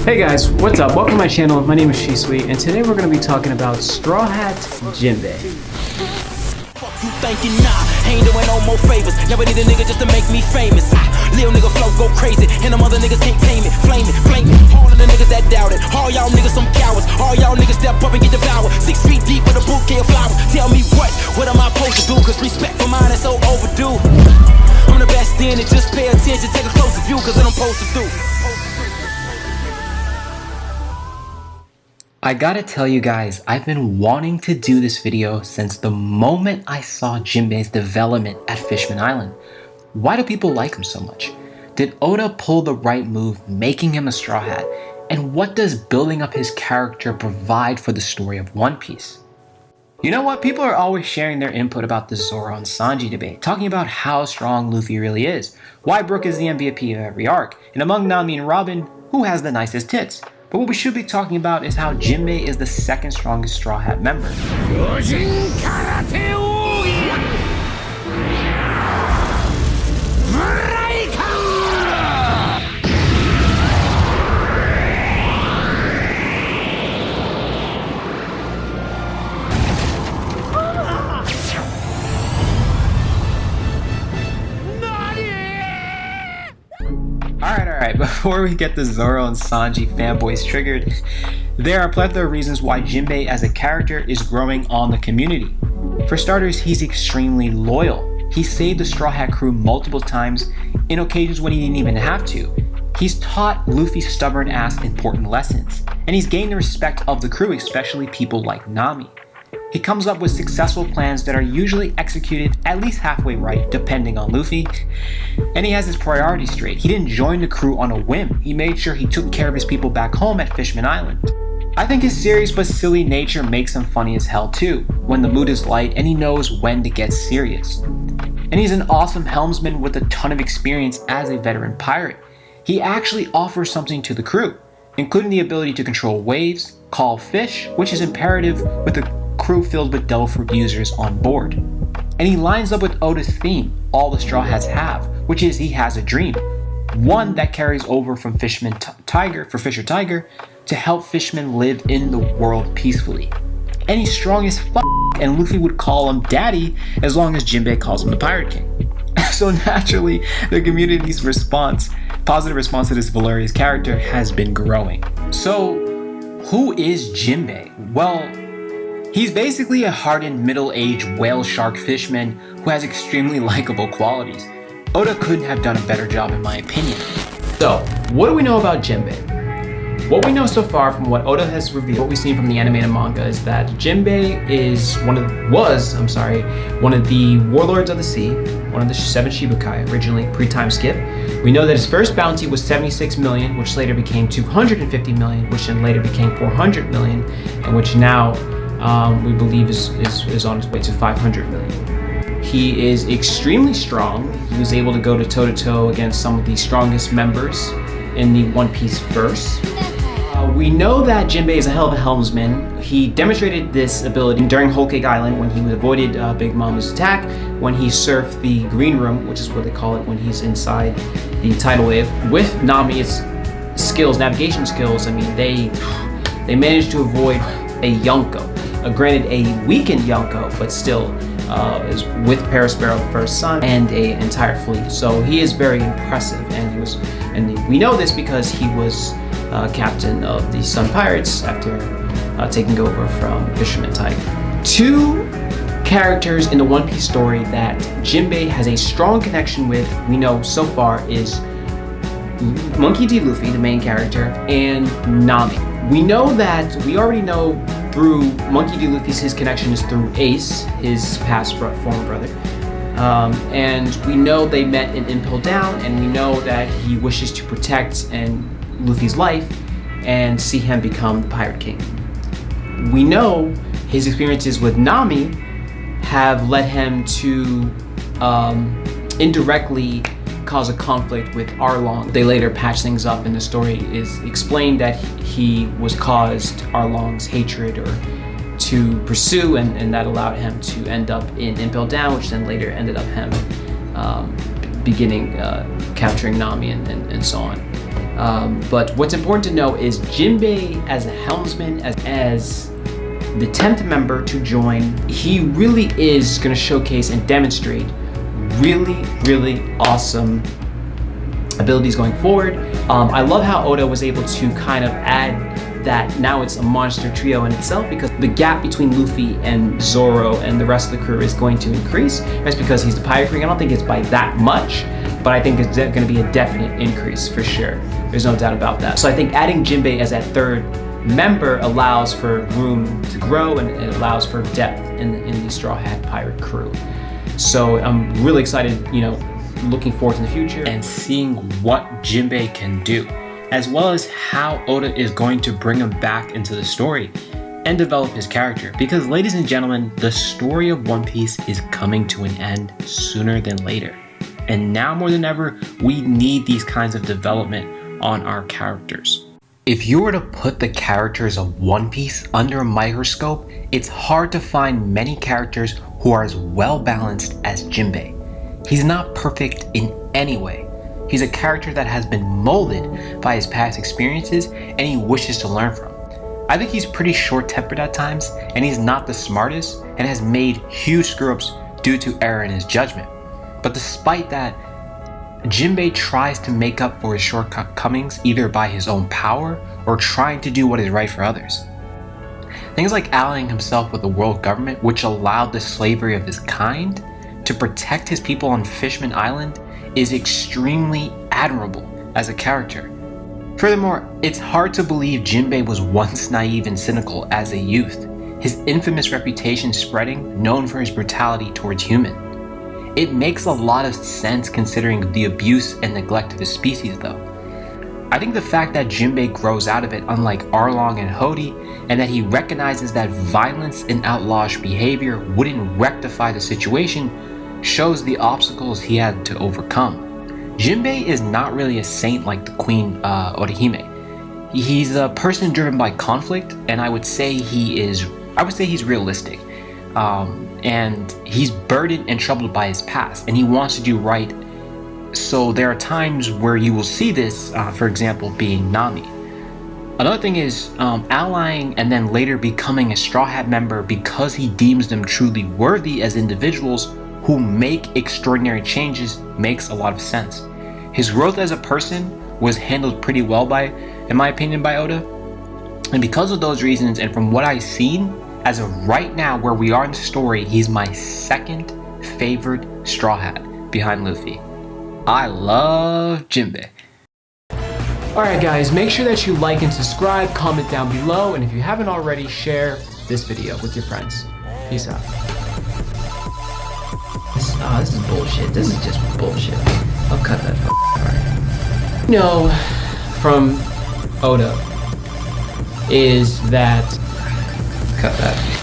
Hey guys, what's up? Welcome to my channel. My name is Shisui, and today we're going to be talking about Straw Hat Jinbe. Fuck you thinking, nah, ain't doing no more favors. Never need a nigga just to make me famous. Lil nigga flow go crazy, and them other niggas can't tame it. Flame it. All of the niggas that doubt it. All y'all niggas some cowards. All y'all niggas step up and get devoured. 6 feet deep with a bouquet of flowers. Tell me what am I supposed to do? Cause respect for mine is so overdue. I'm the best in it, just pay attention, take a closer view, cause what I'm supposed to do. I gotta tell you guys, I've been wanting to do this video since the moment I saw Jinbe's development at Fishman Island. Why do people like him so much? Did Oda pull the right move making him a Straw Hat? And what does building up his character provide for the story of One Piece? You know what? People are always sharing their input about the Zoro and Sanji debate, talking about how strong Luffy really is, why Brook is the MVP of every arc, and among Nami and Robin, who has the nicest tits? But what we should be talking about is how Jinbe is the second strongest Straw Hat member. Alright, before we get the Zoro and Sanji fanboys triggered, there are a plethora of reasons why Jinbe as a character is growing on the community. For starters, he's extremely loyal. He saved the Straw Hat crew multiple times in occasions when he didn't even have to. He's taught Luffy's stubborn ass important lessons, and he's gained the respect of the crew, especially people like Nami. He comes up with successful plans that are usually executed at least halfway right, depending on Luffy. And he has his priorities straight. He didn't join the crew on a whim. He made sure he took care of his people back home at Fishman Island. I think his serious but silly nature makes him funny as hell too, when the mood is light and he knows when to get serious. And he's an awesome helmsman with a ton of experience as a veteran pirate. He actually offers something to the crew, including the ability to control waves, call fish, which is imperative with a crew filled with devil fruit users on board. And he lines up with Oda's theme, all the Straw Hats have, which is he has a dream. One that carries over from Fisher Tiger to help fishermen live in the world peacefully. And he's strong as fuck, and Luffy would call him daddy as long as Jinbe calls him the Pirate King. So naturally, the community's positive response to this hilarious character has been growing. So, who is Jinbe? Well, he's basically a hardened middle-aged whale shark fishman who has extremely likable qualities. Oda couldn't have done a better job in my opinion. So, what do we know about Jinbe? What we know so far from what Oda has revealed, what we've seen from the anime and manga, is that Jinbe is one of the warlords of the sea, one of the 7 Shibukai, originally pre-time skip. We know that his first bounty was 76 million, which later became 250 million, which then later became 400 million, and which now we believe is on his way to 500 million. He is extremely strong. He was able to go to toe-to-toe against some of the strongest members in the One Piece verse. We know that Jinbe is a hell of a helmsman. He demonstrated this ability during Whole Cake Island when he avoided Big Mama's attack, when he surfed the green room, which is what they call it when he's inside the tidal wave. With Nami's skills, navigation skills, I mean, they managed to avoid a Yonko. Granted, a weakened Yonko, but still is with Perospero, the first son, and an entire fleet. So he is very impressive, and we know this because he was captain of the Sun Pirates after taking over from Fisherman Tiger. 2 characters in the One Piece story that Jinbe has a strong connection with, we know so far, is Monkey D. Luffy, the main character, and Nami. We already know through Monkey D. Luffy's his connection is through Ace, his former brother. And we know they met in Impel Down, and we know that he wishes to protect Luffy's life and see him become the Pirate King. We know his experiences with Nami have led him to indirectly cause a conflict with Arlong. They later patch things up, and the story is explained that he was caused Arlong's hatred or to pursue, and that allowed him to end up in Impel Down, which then later ended up him beginning capturing Nami and so on. But what's important to know is Jinbe as a helmsman, as the 10th member to join, he really is going to showcase and demonstrate really awesome abilities going forward. I love how Oda was able to kind of add that now it's a monster trio in itself, because the gap between Luffy and Zoro and the rest of the crew is going to increase. That's because he's the Pirate King. I don't think it's by that much, but I think it's going to be a definite increase for sure. There's no doubt about that. So I think adding Jinbe as that third member allows for room to grow, and it allows for depth in the Straw Hat Pirate crew. So I'm really excited, you know, looking forward to the future and seeing what Jinbe can do, as well as how Oda is going to bring him back into the story and develop his character. Because ladies and gentlemen, the story of One Piece is coming to an end sooner than later. And now more than ever, we need these kinds of development on our characters. If you were to put the characters of One Piece under a microscope, it's hard to find many characters who are as well balanced as Jinbe. He's not perfect in any way. He's a character that has been molded by his past experiences and he wishes to learn from. I think he's pretty short-tempered at times, and he's not the smartest and has made huge screw-ups due to error in his judgment. But despite that, Jinbe tries to make up for his shortcomings either by his own power or trying to do what is right for others. Things like allying himself with the world government, which allowed the slavery of his kind, to protect his people on Fishman Island, is extremely admirable as a character. Furthermore, it's hard to believe Jinbe was once naive and cynical as a youth, his infamous reputation spreading, known for his brutality towards humans. It makes a lot of sense considering the abuse and neglect of his species though. I think the fact that Jinbe grows out of it, unlike Arlong and Hody, and that he recognizes that violence and outlawish behavior wouldn't rectify the situation, shows the obstacles he had to overcome. Jinbe is not really a saint like the Queen Orihime. He's a person driven by conflict, and I would say he's realistic. And he's burdened and troubled by his past, and he wants to do right. So there are times where you will see this, for example, being Nami. Another thing is allying and then later becoming a Straw Hat member because he deems them truly worthy as individuals who make extraordinary changes makes a lot of sense. His growth as a person was handled pretty well in my opinion, by Oda. And because of those reasons, and from what I've seen, as of right now where we are in the story, he's my second favorite Straw Hat behind Luffy. I love Jinbe. Alright guys, make sure that you like and subscribe, comment down below, and if you haven't already, share this video with your friends. Peace out. This is bullshit. This is just bullshit. I'll cut that part. No, from Oda is that Cut that.